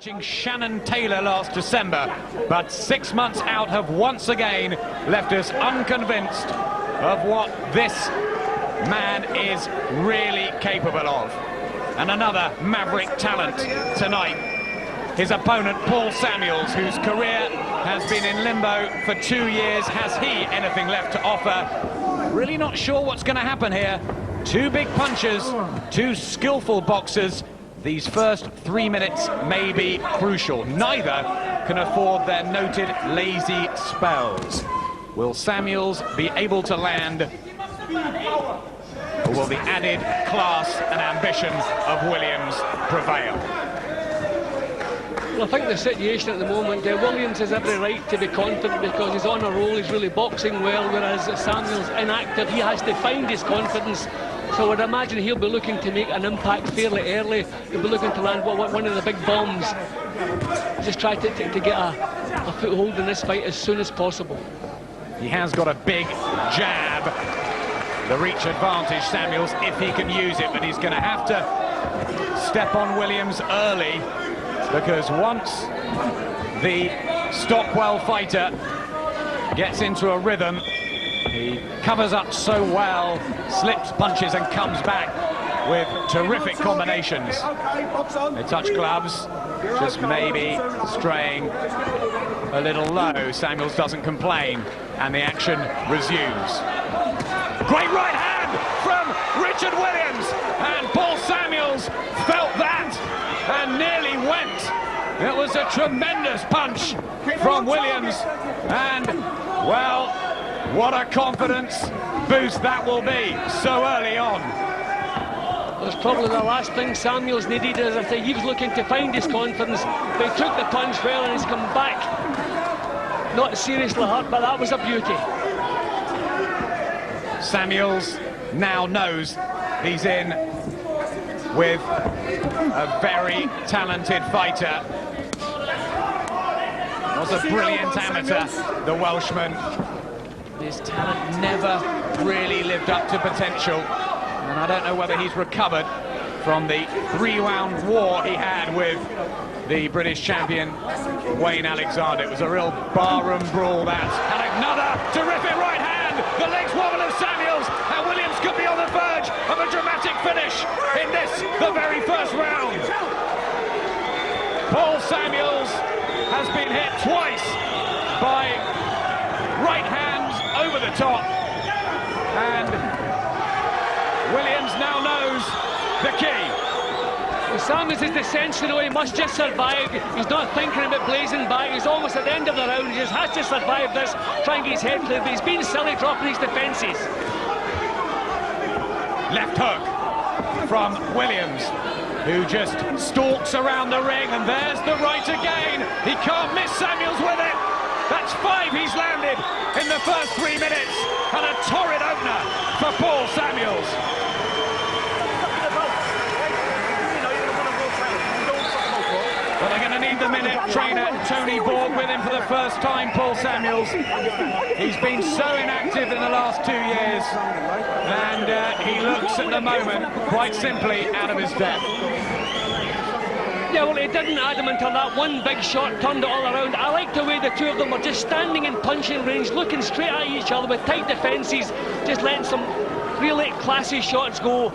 Shannon Taylor last December, but 6 months out have once again left us unconvinced of what this man is really capable of. And another maverick talent tonight. His opponent, Paul Samuels, whose career has been in limbo for 2 years. Has he anything left to offer? Really not sure what's going to happen here. Two big punches, two skillful boxers. These first 3 minutes may be crucial. Neither can afford their noted lazy spells. Will Samuels be able to land? Or will the added class and ambition of Williams prevail? Well, I think the situation at the moment, Williams has every right to be confident because he's on a roll, he's really boxing well, whereas Samuels inactive, he has to find his confidence. So I would imagine he'll be looking to make an impact fairly early. He'll be looking to land one of the big bombs. Just try to get a foothold in this fight as soon as possible. He has got a big jab. The reach advantage, Samuels, if he can use it, but he's going to have to step on Williams early, because once the Stockwell fighter gets into a rhythm, he covers up so well, slips punches and comes back with terrific combinations. They touch gloves, just maybe straying a little low. Samuels doesn't complain, and the action resumes. Great right hand from Richard Williams, and Paul Samuels felt that and nearly went. It was a tremendous punch from Williams, and well, what a confidence boost that will be so early on. That's probably the last thing Samuels needed. As I say, he was looking to find his confidence. They took the punch well and he's come back. Not seriously hurt, but that was a beauty. Samuels now knows he's in with a very talented fighter. Was a brilliant amateur, the Welshman. His talent never really lived up to potential, and I don't know whether he's recovered from the 3-round war he had with the British champion Wayne Alexander. It was a real barroom brawl, that. And another terrific right hand. The legs wobble of Samuels, and Williams could be on the verge of a dramatic finish in this, the very first round. Paul Samuels has been hit twice by right hands over the top, and Williams now knows the key. Well, Samuels is essentially, he must just survive. He's not thinking about blazing back. He's almost at the end of the round. He just has to survive this, try and get his head clear, but he's been silly dropping his defences. Left hook from Williams, who just stalks around the ring, and there's the right again. He can't miss Samuels with it. That's 5 he's landed in the first 3 minutes, and a torrid opener for Paul Samuels. Well, they're going to need the minute trainer Tony Borg with him for the first time, Paul Samuels. He's been so inactive in the last 2 years, and he looks at the moment quite simply out of his depth. Yeah, well, it didn't add him until that one big shot turned it all around. I like the way the two of them were just standing in punching range, looking straight at each other with tight defences, just letting some really classy shots go.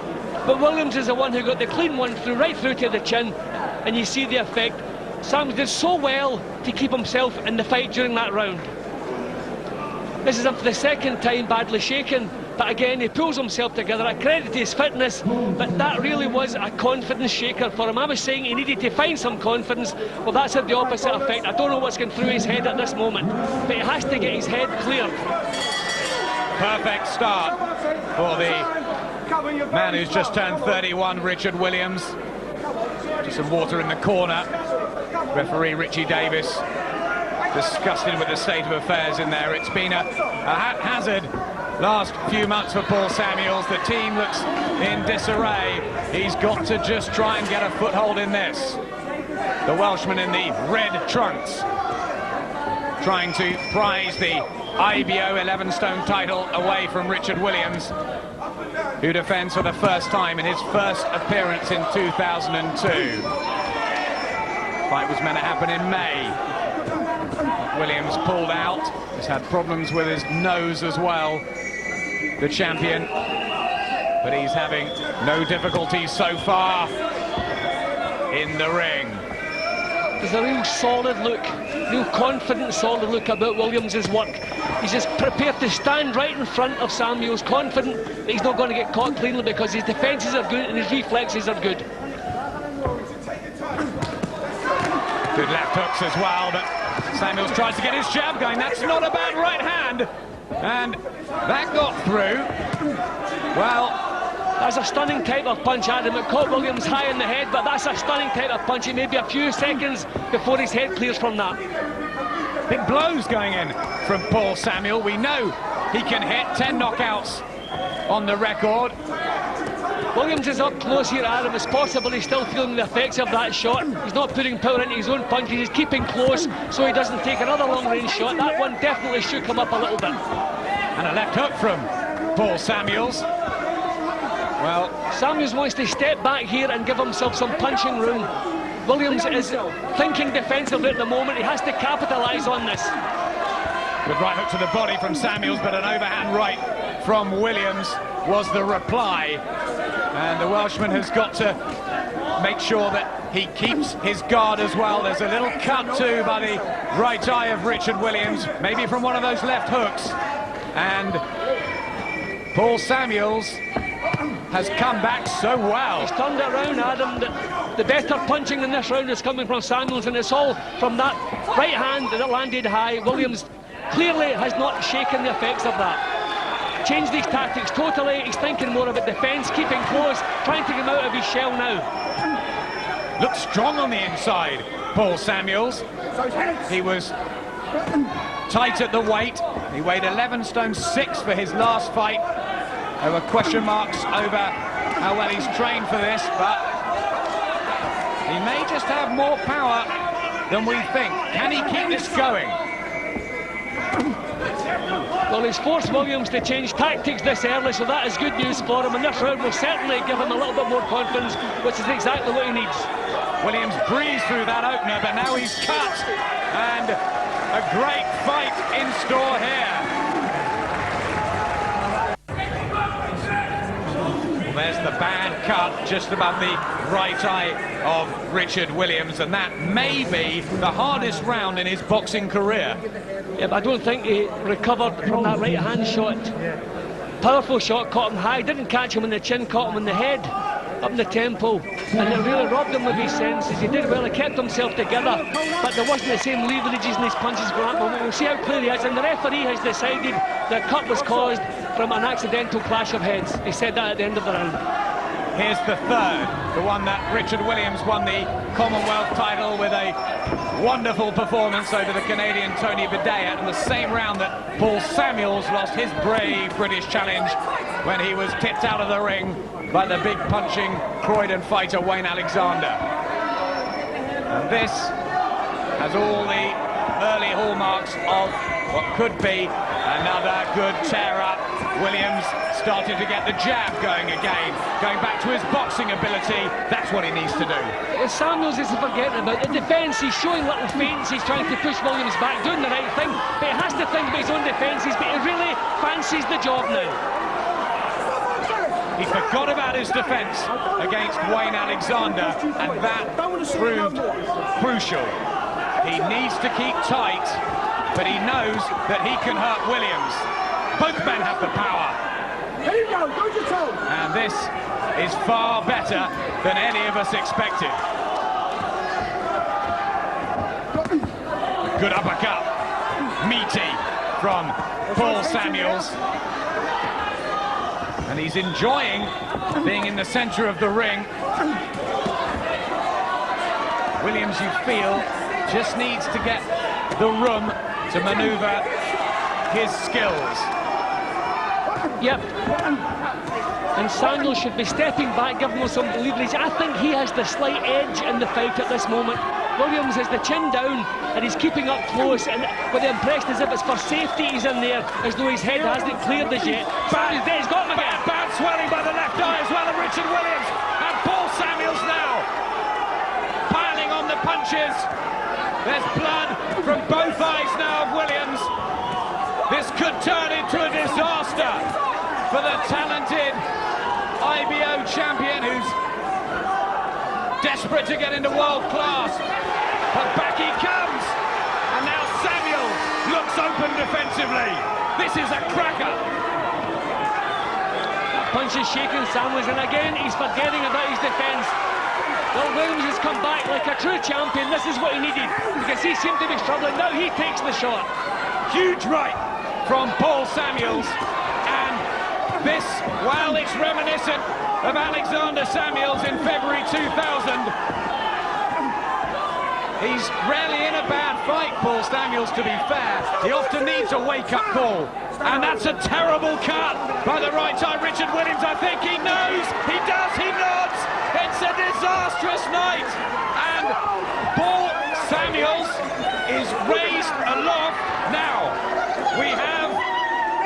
But Williams is the one who got the clean one through, right through to the chin, and you see the effect. Samuels did so well to keep himself in the fight during that round. This is him for the second time, badly shaken. But again, he pulls himself together. I credit his fitness, but that really was a confidence shaker for him. I was saying he needed to find some confidence. Well, that's had the opposite effect. I don't know what's going through his head at this moment, but he has to get his head cleared. Perfect start for the man who's just turned 31, Richard Williams. Just some water in the corner. Referee Richie Davis disgusted with the state of affairs in there. It's been a haphazard last few months for Paul Samuels. The team looks in disarray. He's got to just try and get a foothold in this. The Welshman in the red trunks, trying to prize the IBO 11-stone title away from Richard Williams, who defends for the first time in his first appearance in 2002. Fight was meant to happen in May. Williams pulled out. He's had problems with his nose as well, the champion. But he's having no difficulties so far in the ring. There's a real solid look, real confident, solid look about Williams' work. He's just prepared to stand right in front of Samuels, confident that he's not going to get caught cleanly because his defences are good and his reflexes are good. Good left hooks as well, but Samuels tries to get his jab going. That's not a bad right hand. And that got through. Well, that's a stunning type of punch, Adam. It caught Williams high in the head, but that's a stunning type of punch. It may be a few seconds before his head clears from that. big blows going in from Paul Samuel. We know he can hit 10 knockouts on the record. Williams is up close here, Adam. It's possible he's still feeling the effects of that shot. He's not putting power into his own punches. He's keeping close so he doesn't take another long-range shot. That one definitely shook him up a little bit. And a left hook from Paul Samuels. Well, Samuels wants to step back here and give himself some punching room. Williams is thinking defensively at the moment. He has to capitalise on this. good right hook to the body from Samuels, but an overhand right from Williams was the reply. And the Welshman has got to make sure that he keeps his guard as well. There's a little cut too by the right eye of Richard Williams, maybe from one of those left hooks. And Paul Samuels has come back so well. He's turned it around, Adam. The better punching in this round is coming from Samuels, and it's all from that right hand that landed high. Williams clearly has not shaken the effects of that. Changed his tactics totally. He's thinking more about defence, keeping close, trying to get him out of his shell now. Looks strong on the inside, Paul Samuels. He was tight at the weight. He weighed 11 stone 6 for his last fight. There were question marks over how well he's trained for this, but he may just have more power than we think. Can he keep this going? Well, he's forced Williams to change tactics this early, so that is good news for him, and this round will certainly give him a little bit more confidence, which is exactly what he needs. Williams breezed through that opener, but now he's cut, and a great fight in store here. There's the bad cut just above the right eye of Richard Williams, and that may be the hardest round in his boxing career. Yeah, but I don't think he recovered from that right hand shot. Powerful shot, caught him high, didn't catch him in the chin, caught him in the head, up in the temple, and it really robbed him of his senses. He did well, he kept himself together, but there wasn't the same leverages in his punches for that moment. We'll see how clear he is, and the referee has decided the cut was caused from an accidental clash of heads. He said that at the end of the round. Here's the third, the one that Richard Williams won the Commonwealth title with a wonderful performance over the Canadian Tony Bedea, and the same round that Paul Samuels lost his brave British challenge when he was tipped out of the ring by the big punching Croydon fighter Wayne Alexander. And this has all the early hallmarks of what could be another good tear-up. Williams started to get the jab going again, going back to his boxing ability. That's what he needs to do. Well, Samuels is forgetting about the defence. He's showing little feints. He's trying to push Williams back, doing the right thing, but he has to think about his own defences, but he really fancies the job now. He forgot about his defence against Wayne Alexander, and that proved crucial. He needs to keep tight, but he knows that he can hurt Williams. Both men have the power. Here you go, go to toe. And this is far better than any of us expected. Good uppercut, meaty from Paul Samuels. And he's enjoying being in the centre of the ring. Williams, you feel, just needs to get the room to manoeuvre his skills. Yep. And Samuel should be stepping back, giving him some leverage. I think he has the slight edge in the fight at this moment. Williams has the chin down and he's keeping up close, and with the impression as if it's for safety he's in there, as though his head hasn't cleared as yet. He's got him again. Bad swelling by the left eye as well of Richard Williams. And Paul Samuels now piling on the punch punches. There's blood from both eyes now of Williams. This could turn into a disaster for the talented IBO champion who's desperate to get into world class. But back he comes, and now Samuel looks open defensively. This is a cracker. Punch is shaking Samuels, and again he's forgetting about his defence. Well, Williams has come back like a true champion. This is what he needed, because he seemed to be struggling. Now he takes the shot. Huge right from Paul Samuels, and this, well, it's reminiscent of Alexander Samuels in February 2000. He's rarely in a bad fight, Paul Samuels, to be fair. He often needs a wake-up call. And that's a terrible cut by the right side. Richard Williams, I think he knows. He does, he nods. It's a disastrous night. And Paul Samuels is raised aloft. Now, we have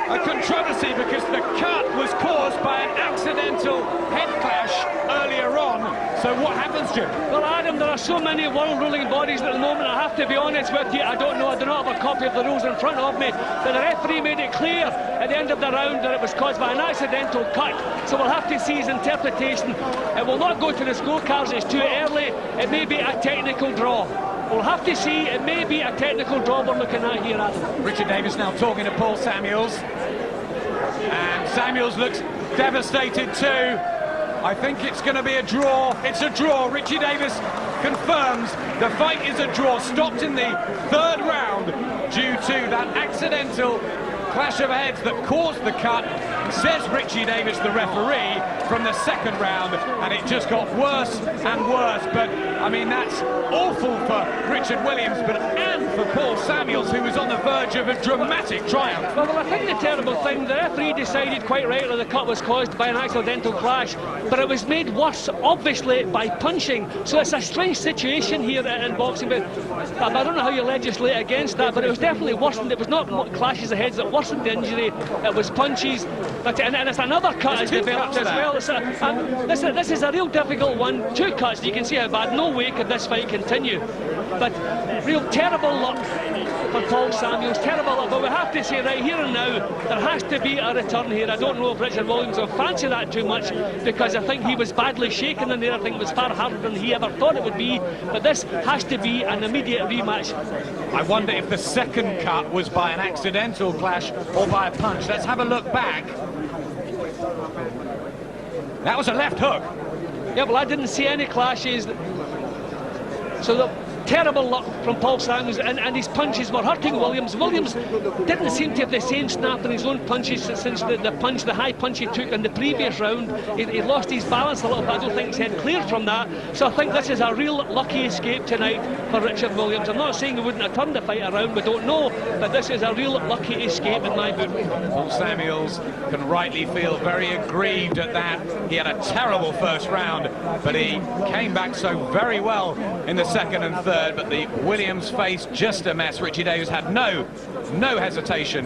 a controversy because the cut was caused by an accidental head clash earlier on. So what happens, Jim? Well, Adam, there are so many world-ruling bodies at the moment. I have to be honest with you, I don't know, I do not have a copy of the rules in front of me, but the referee made it clear at the end of the round that it was caused by an accidental cut. So we'll have to see his interpretation. It will not go to the scorecards, it's too early. It may be a technical draw. We'll have to see, it may be a technical draw we're looking at here, Adam. Richard Davis now talking to Paul Samuels. And Samuels looks devastated too. I think it's going to be a draw. It's a draw. Richie Davis confirms the fight is a draw. Stopped in the third round due to that accidental clash of heads that caused the cut, says Richie Davis, the referee, from the second round, and it just got worse and worse. But I mean, that's awful for Richard Williams, and for Paul Samuels, who was on the verge of a dramatic triumph. Well, I think the terrible thing, the referee decided quite rightly the cut was caused by an accidental clash, but it was made worse, obviously, by punching. So it's a strange situation here in boxing, but I don't know how you legislate against that, but it was definitely worsened. It was not clashes of heads that worsened the injury, it was punches. And it's another cut has developed as well. This is a real difficult one. Two cuts, you can see how bad. No way could this fight continue. But real terrible luck for Paul Samuels, terrible luck. But we have to say right here and now, there has to be a return here. I don't know if Richard Williams will fancy that too much, because I think he was badly shaken in there. I think it was far harder than he ever thought it would be. But this has to be an immediate rematch. I wonder if the second cut was by an accidental clash or by a punch. Let's have a look back. That was a left hook. Yeah, well, I didn't see any clashes. So the terrible luck from Paul Samuels, and his punches were hurting Williams. Williams didn't seem to have the same snap in his own punches since the high punch he took in the previous round. He lost his balance a little bit. I don't think his head cleared from that. So I think this is a real lucky escape tonight for Richard Williams. I'm not saying he wouldn't have turned the fight around, we don't know, but this is a real lucky escape in my book. Paul Samuels can rightly feel very aggrieved at that. He had a terrible first round, but he came back so very well in the second and third. But the Williams face just a mess. Richie Davis had no hesitation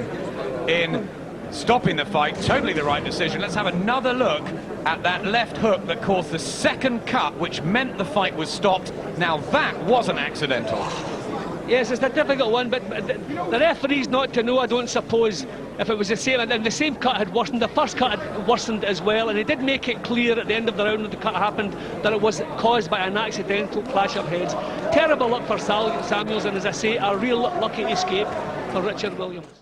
in stopping the fight. Totally the right decision. Let's have another look at that left hook that caused the second cut, which meant the fight was stopped. Now that wasn't accidental. Yes, it's a difficult one, but the referee's not to know, I don't suppose, if it was the same. And the same cut had worsened. The first cut had worsened as well, and he did make it clear at the end of the round when the cut happened that it was caused by an accidental clash of heads. Terrible luck for Samuels, and as I say, a real lucky escape for Richard Williams.